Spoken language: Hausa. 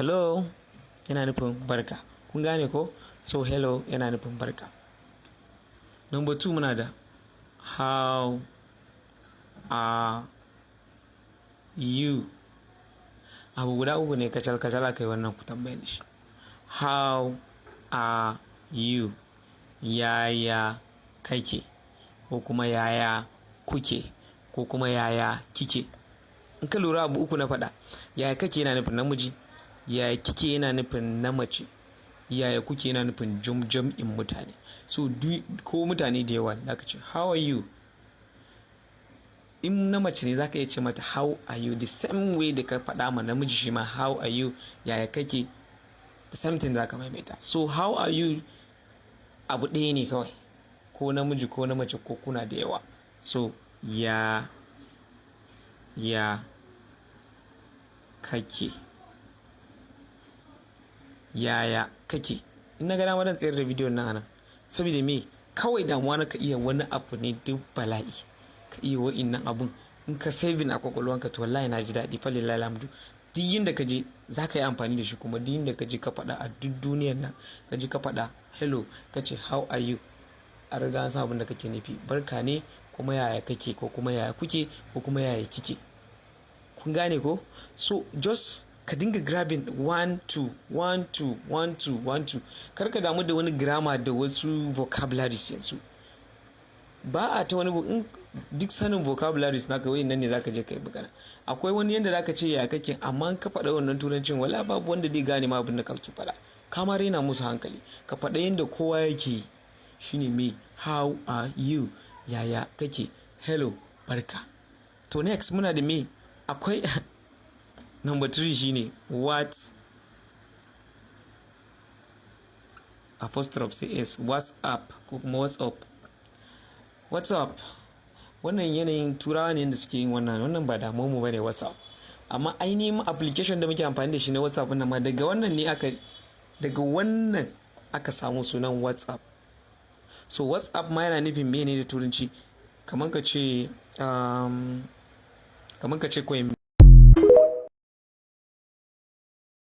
hello yana nufin barka. Kun gane ko? So hello yana nufin barka. Number 2 muna da how are you. Abu guda uku ne kacal aka yi wannan ku tambaye shi. How are you? Yaya kake? Ko kuma yaya kuke? Ko kuma yaya kike? In ka lura abu uku na faɗa. Yaya kake yana nufin namiji. Yaya kike yana nufin na mace. Yaya kuke yana nufin jam'in mutane. So ko mutane da yawa zaka ce how are you? In na mace ne zaka iya ce mata how are you, the same way da ka faɗa ma namiji shi ma how are you, yaya kake, the same thing zaka maimaita. So how are you abu ɗaya ne kawai, ko namiji ko na mace ko kuna da yawa. So ya kake, yaya kake. In na ga dama dan tsayar da bidiyon nan saboda me kawai damuwa na ka iya wani abu ne duk bala'i ka iya wa'innan abun in ka saving a kwakwalwanka to wallahi na ji daɗi falillahi alhamdu. Duk yinda ka je za ka yi amfani da shi, kuma duk yinda ka je ka faɗa a duk duniyar nan ka je ka faɗa hello ka ce how are you, a riga an san abin da kake nufi barka ne, kuma yaya kake ko kuma yaya kuke ko kuma yaya kike. Kun gane ko? So just ka dinga grabbing 1 2 1 2 1 2 1 2. Kar ka damu da wani grammar da wasu vocabularies yanzu. Ba a ta wani in duk sanin vocabularies naka wai nan ne zaka je kai magana. Akwai wani yanda zaka ce ya kake, amma ka faɗa wannan turancin wala babu wanda zai gane ma abin da kake faɗa. Ka ma raina musu hankali. Ka faɗa yanda kowa yake shine me how are you, yaya kake, hello barka. To next muna da me akwai number 3 shine what apostrophe sai s, what's up ko kuma what's up. What's up wannan yanayin turawa ne da suke yin wannan ba damuwar mu bane WhatsApp, amma ainihin application da muke amfani da shi na WhatsApp nan ma daga wannan aka samu sunan WhatsApp. So WhatsApp ma yana nufin mene da turanci, kamar ka ce Koyon.